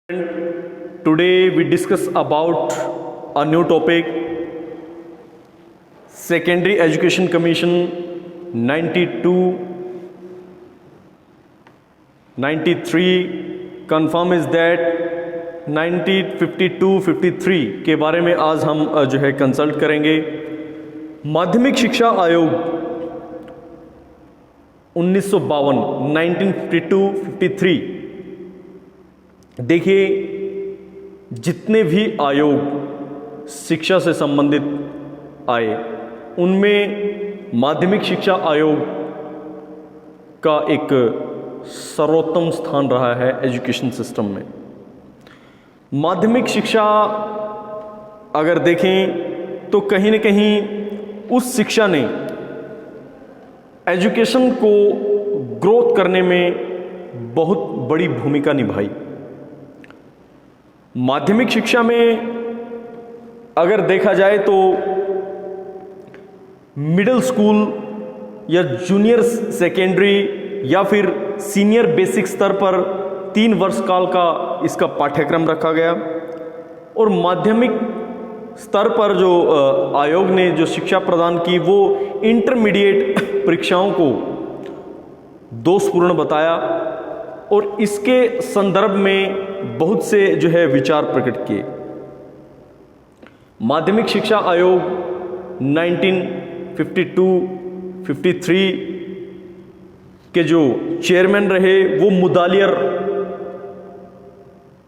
Today we discuss about a new topic, Secondary Education Commission 92-93 confirm is that 1952-53 के बारे में आज हम जो है कंसल्ट करेंगे। माध्यमिक शिक्षा आयोग 1952 देखिए, जितने भी आयोग शिक्षा से संबंधित आए उनमें माध्यमिक शिक्षा आयोग का एक सर्वोत्तम स्थान रहा है एजुकेशन सिस्टम में। माध्यमिक शिक्षा अगर देखें तो कहीं न कहीं उस शिक्षा ने एजुकेशन को ग्रोथ करने में बहुत बड़ी भूमिका निभाई। माध्यमिक शिक्षा में अगर देखा जाए तो मिडिल स्कूल या जूनियर सेकेंडरी या फिर सीनियर बेसिक स्तर पर 3 वर्ष काल का इसका पाठ्यक्रम रखा गया और माध्यमिक स्तर पर जो आयोग ने जो शिक्षा प्रदान की वो इंटरमीडिएट परीक्षाओं को दोषपूर्ण बताया और इसके संदर्भ में बहुत से जो है विचार प्रकट किए। माध्यमिक शिक्षा आयोग 1952-53 के जो चेयरमैन रहे वो मुदालियर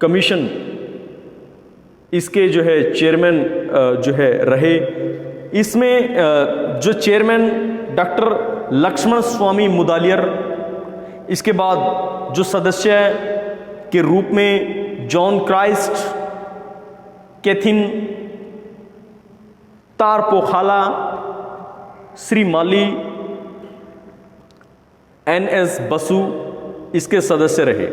कमीशन इसके जो है चेयरमैन जो है रहे। इसमें जो चेयरमैन डॉक्टर लक्ष्मण स्वामी मुदालियर, इसके बाद जो सदस्य के रूप में जॉन क्राइस्ट, कैथिन तारपोखाला, श्री माली, NS बसु इसके सदस्य रहे।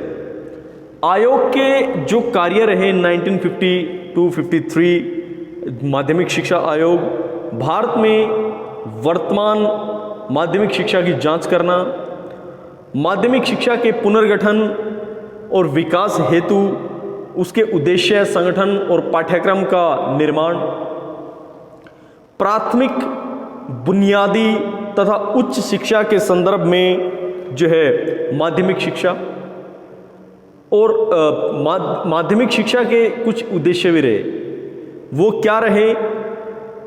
आयोग के जो कार्य रहे 1952-53 माध्यमिक शिक्षा आयोग भारत में वर्तमान माध्यमिक शिक्षा की जांच करना, माध्यमिक शिक्षा के पुनर्गठन और विकास हेतु उसके उद्देश्य, संगठन और पाठ्यक्रम का निर्माण, प्राथमिक, बुनियादी तथा उच्च शिक्षा के संदर्भ में जो है माध्यमिक शिक्षा और माध्यमिक शिक्षा के कुछ उद्देश्य भी रहे। वो क्या रहे?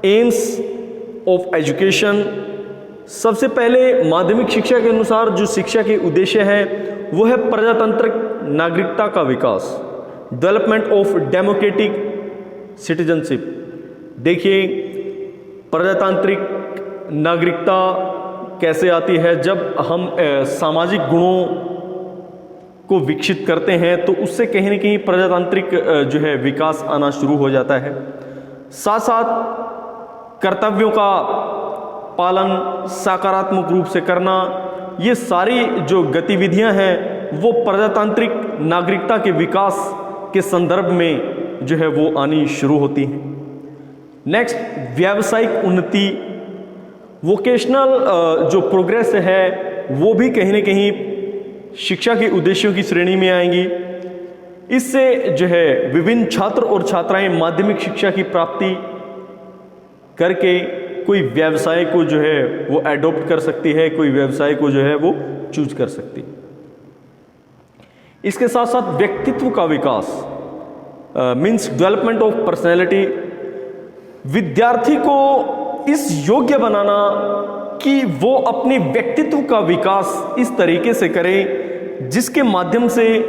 AIIMS of education. सबसे पहले माध्यमिक शिक्षा के अनुसार जो शिक्षा के उद्देश्य है वो है प्रजातांत्रिक नागरिकता का विकास, डेवलपमेंट ऑफ डेमोक्रेटिक सिटीजनशिप। देखिए, प्रजातांत्रिक नागरिकता कैसे आती है? जब हम सामाजिक गुणों को विकसित करते हैं तो उससे कहीं न कहीं प्रजातांत्रिक जो है विकास आना शुरू हो जाता है। साथ साथ कर्तव्यों का पालन सकारात्मक रूप से करना, ये सारी जो गतिविधियां हैं वो प्रजातांत्रिक नागरिकता के विकास के संदर्भ में जो है वो आनी शुरू होती हैं। नेक्स्ट, व्यावसायिक उन्नति, वोकेशनल जो प्रोग्रेस है वो भी कहीं न कहीं शिक्षा के उद्देश्यों की श्रेणी में आएंगी। इससे जो है विभिन्न छात्र और छात्राएं माध्यमिक शिक्षा की प्राप्ति करके कोई व्यवसाय को जो है वो एडॉप्ट कर सकती है, कोई व्यवसाय को जो है वो चूज कर सकती है। इसके साथ साथ व्यक्तित्व का विकास मीन्स डेवलपमेंट ऑफ पर्सनैलिटी, विद्यार्थी को इस योग्य बनाना कि वो अपने व्यक्तित्व का विकास इस तरीके से करे जिसके माध्यम से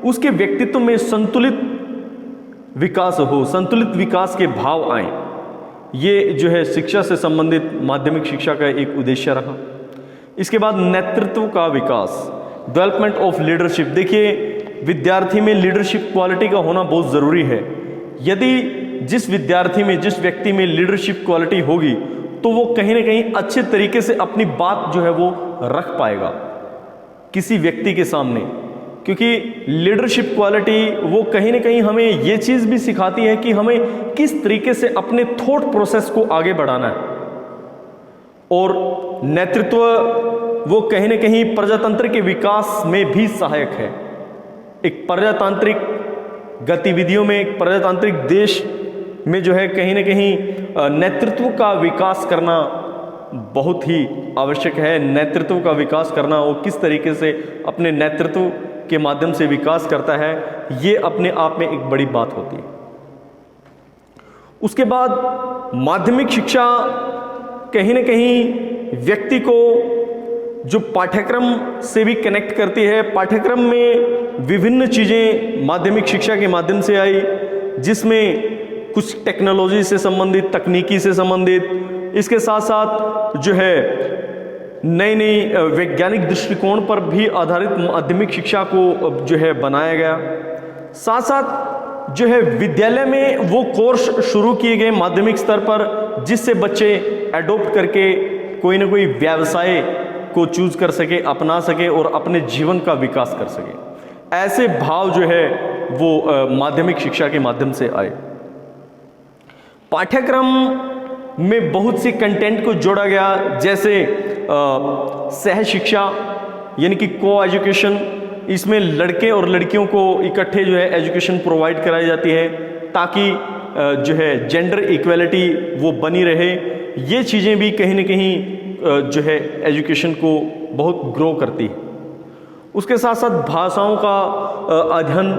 उसके व्यक्तित्व में संतुलित विकास हो, संतुलित विकास के भाव आए। ये जो है शिक्षा से संबंधित माध्यमिक शिक्षा का एक उद्देश्य रहा। इसके बाद नेतृत्व का विकास, डेवलपमेंट ऑफ लीडरशिप। देखिए, विद्यार्थी में लीडरशिप क्वालिटी का होना बहुत ज़रूरी है। यदि जिस विद्यार्थी में, जिस व्यक्ति में लीडरशिप क्वालिटी होगी तो वो कहीं ना कहीं अच्छे तरीके से अपनी बात जो है वो रख पाएगा किसी व्यक्ति के सामने, क्योंकि लीडरशिप क्वालिटी वो कहीं ना कहीं हमें ये चीज़ भी सिखाती है कि हमें किस तरीके से अपने थॉट प्रोसेस को आगे बढ़ाना है। और नेतृत्व वो कहीं न कहीं प्रजातंत्र के विकास में भी सहायक है। एक प्रजातांत्रिक गतिविधियों में एक प्रजातांत्रिक देश में जो है कहीं ना कहीं नेतृत्व का विकास करना बहुत ही आवश्यक है। नेतृत्व का विकास करना, वो किस तरीके से अपने नेतृत्व के माध्यम से विकास करता है, ये अपने आप में एक बड़ी बात होती है। उसके बाद माध्यमिक शिक्षा कहीं ना कहीं व्यक्ति को जो पाठ्यक्रम से भी कनेक्ट करती है। पाठ्यक्रम में विभिन्न चीज़ें माध्यमिक शिक्षा के माध्यम से आई, जिसमें कुछ टेक्नोलॉजी से संबंधित, तकनीकी से संबंधित, इसके साथ साथ जो है नई नई वैज्ञानिक दृष्टिकोण पर भी आधारित माध्यमिक शिक्षा को जो है बनाया गया। साथ साथ जो है विद्यालय में वो कोर्स शुरू किए गए माध्यमिक स्तर पर, जिससे बच्चे एडॉप्ट करके कोई ना कोई व्यवसाय को चूज कर सके, अपना सके और अपने जीवन का विकास कर सके। ऐसे भाव जो है वो माध्यमिक शिक्षा के माध्यम से आए। पाठ्यक्रम में बहुत सी कंटेंट को जोड़ा गया, जैसे सह शिक्षा यानी कि को एजुकेशन। इसमें लड़के और लड़कियों को इकट्ठे जो है एजुकेशन प्रोवाइड कराई जाती है, ताकि जो है जेंडर इक्वलिटी वो बनी रहे। ये चीज़ें भी कहीं ना कहीं जो है एजुकेशन को बहुत ग्रो करती है। उसके साथ साथ भाषाओं का अध्ययन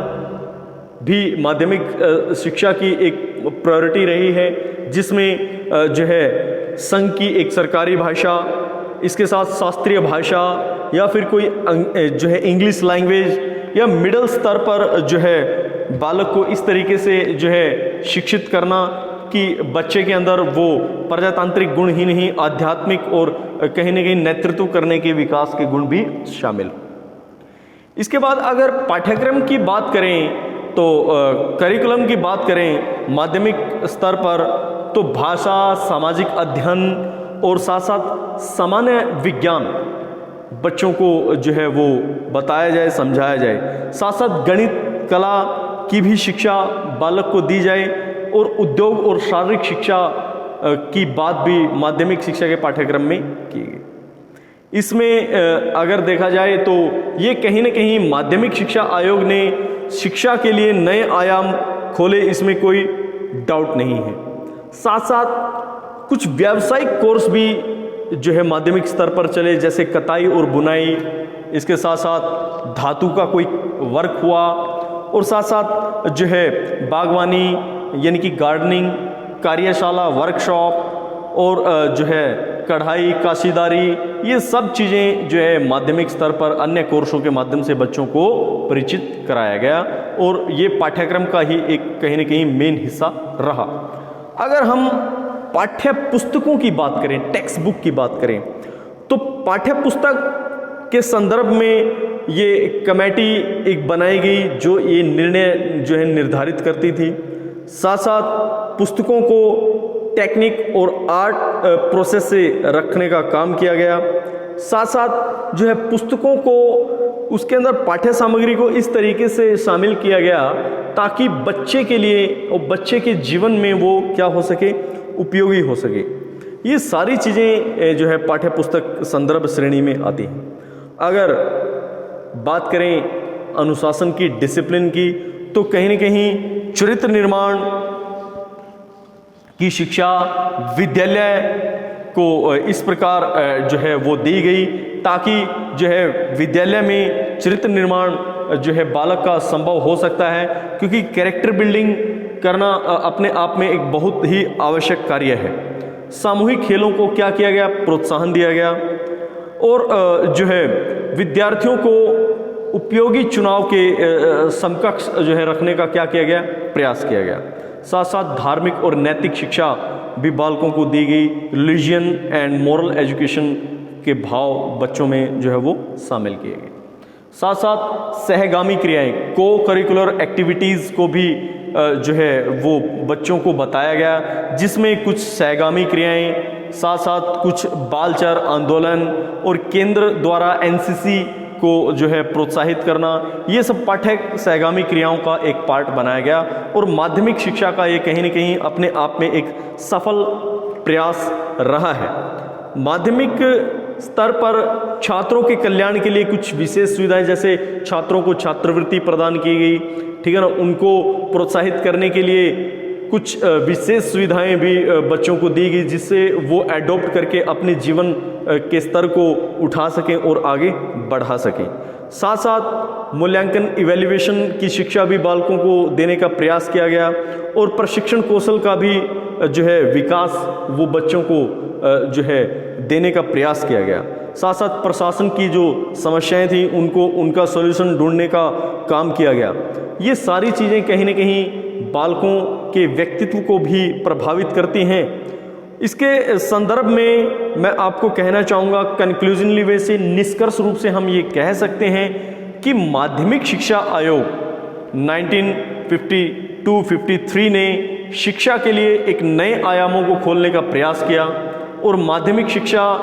भी माध्यमिक शिक्षा की एक प्रायोरिटी रही है, जिसमें जो है संघ की एक सरकारी भाषा, इसके साथ शास्त्रीय भाषा या फिर कोई जो है इंग्लिश लैंग्वेज, या मिडिल स्तर पर जो है बालक को इस तरीके से जो है शिक्षित करना कि बच्चे के अंदर वो प्रजातांत्रिक गुण ही नहीं, आध्यात्मिक और कहीं ना कहीं नेतृत्व करने के विकास के गुण भी शामिल। इसके बाद अगर पाठ्यक्रम की बात करें तो करिकुलम की बात करें माध्यमिक स्तर पर, तो भाषा, सामाजिक अध्ययन और साथ साथ सामान्य विज्ञान बच्चों को जो है वो बताया जाए, समझाया जाए। साथ साथ गणित, कला की भी शिक्षा बालक को दी जाए, और उद्योग और शारीरिक शिक्षा की बात भी माध्यमिक शिक्षा के पाठ्यक्रम में की गई। इसमें अगर देखा जाए तो ये कहीं ना कहीं माध्यमिक शिक्षा आयोग ने शिक्षा के लिए नए आयाम खोले, इसमें कोई डाउट नहीं है। साथ साथ कुछ व्यावसायिक कोर्स भी जो है माध्यमिक स्तर पर चले, जैसे कताई और बुनाई, इसके साथ साथ धातु का कोई वर्क हुआ, और साथ साथ जो है बागवानी यानी कि गार्डनिंग, कार्यशाला, वर्कशॉप और जो है कढ़ाई, काशीदारी, ये सब चीज़ें जो है माध्यमिक स्तर पर अन्य कोर्सों के माध्यम से बच्चों को परिचित कराया गया, और ये पाठ्यक्रम का ही एक कहीं ना कहीं मेन हिस्सा रहा। अगर हम पाठ्य पुस्तकों की बात करें, टेक्स्ट बुक की बात करें, तो पाठ्य पुस्तक के संदर्भ में ये कमेटी एक बनाई गई जो ये निर्णय जो है निर्धारित करती थी। साथ साथ पुस्तकों को टेक्निक और आर्ट प्रोसेस से रखने का काम किया गया। साथ साथ जो है पुस्तकों को, उसके अंदर पाठ्य सामग्री को इस तरीके से शामिल किया गया ताकि बच्चे के लिए और बच्चे के जीवन में वो क्या हो सके, उपयोगी हो सके। ये सारी चीज़ें जो है पाठ्य पुस्तक संदर्भ श्रेणी में आती हैं। अगर बात करें अनुशासन की, डिसिप्लिन की, तो कहीं न कहीं चरित्र निर्माण की शिक्षा विद्यालय को इस प्रकार जो है वो दी गई ताकि जो है विद्यालय में चरित्र निर्माण जो है बालक का संभव हो सकता है, क्योंकि कैरेक्टर बिल्डिंग करना अपने आप में एक बहुत ही आवश्यक कार्य है। सामूहिक खेलों को क्या किया गया, प्रोत्साहन दिया गया, और जो है विद्यार्थियों को उपयोगी चुनाव के समकक्ष जो है रखने का क्या किया गया, प्रयास किया गया। साथ साथ धार्मिक और नैतिक शिक्षा भी बालकों को दी गई। रिलीजियन एंड मॉरल एजुकेशन के भाव बच्चों में जो है वो शामिल किए गए। साथ साथ सहगामी क्रियाएं, को करिकुलर एक्टिविटीज़ को भी जो है वो बच्चों को बताया गया, जिसमें कुछ सहगामी क्रियाएं, साथ साथ कुछ बालचर आंदोलन और केंद्र द्वारा एनसीसी को जो है प्रोत्साहित करना, ये सब पाठ्य सहगामी क्रियाओं का एक पार्ट बनाया गया। और माध्यमिक शिक्षा का ये कहीं न कहीं अपने आप में एक सफल प्रयास रहा है। माध्यमिक स्तर पर छात्रों के कल्याण के लिए कुछ विशेष सुविधाएं, जैसे छात्रों को छात्रवृत्ति प्रदान की गई, ठीक है ना, उनको प्रोत्साहित करने के लिए कुछ विशेष सुविधाएं भी बच्चों को दी गई, जिससे वो एडॉप्ट करके अपने जीवन के स्तर को उठा सकें और आगे बढ़ा सकें। साथ साथ मूल्यांकन इवैल्यूएशन की शिक्षा भी बालकों को देने का प्रयास किया गया और प्रशिक्षण कौशल का भी जो है विकास वो बच्चों को जो है देने का प्रयास किया गया। साथ साथ प्रशासन की जो समस्याएं थी उनको उनका सॉल्यूशन ढूंढने का काम किया गया। ये सारी चीज़ें कहीं ना कहीं बालकों के व्यक्तित्व को भी प्रभावित करती हैं। इसके संदर्भ में मैं आपको कहना चाहूँगा, कंक्लूजनली वैसे निष्कर्ष रूप से हम ये कह सकते हैं कि माध्यमिक शिक्षा आयोग 1952-53 ने शिक्षा के लिए एक नए आयामों को खोलने का प्रयास किया और माध्यमिक शिक्षा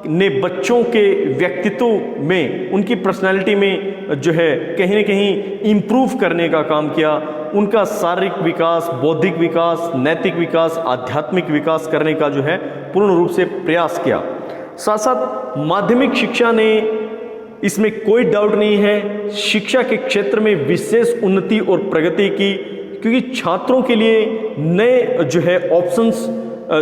ने बच्चों के व्यक्तित्व में, उनकी पर्सनालिटी में जो है कहीं ना कहीं इम्प्रूव करने का काम किया। उनका शारीरिक विकास, बौद्धिक विकास, नैतिक विकास, आध्यात्मिक विकास करने का जो है पूर्ण रूप से प्रयास किया। साथ साथ माध्यमिक शिक्षा ने, इसमें कोई डाउट नहीं है, शिक्षा के क्षेत्र में विशेष उन्नति और प्रगति की, क्योंकि छात्रों के लिए नए जो है ऑप्शंस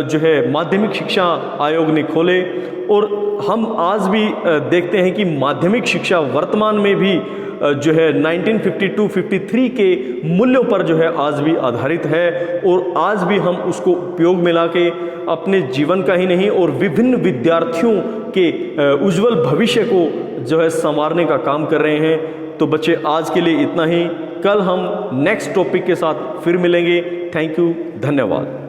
जो है माध्यमिक शिक्षा आयोग ने खोले। और हम आज भी देखते हैं कि माध्यमिक शिक्षा वर्तमान में भी जो है 1952-53 के मूल्यों पर जो है आज भी आधारित है और आज भी हम उसको उपयोग में लाके अपने जीवन का ही नहीं और विभिन्न विद्यार्थियों के उज्जवल भविष्य को जो है संवारने का काम कर रहे हैं। तो बच्चे, आज के लिए इतना ही। कल हम नेक्स्ट टॉपिक के साथ फिर मिलेंगे। थैंक यू, धन्यवाद।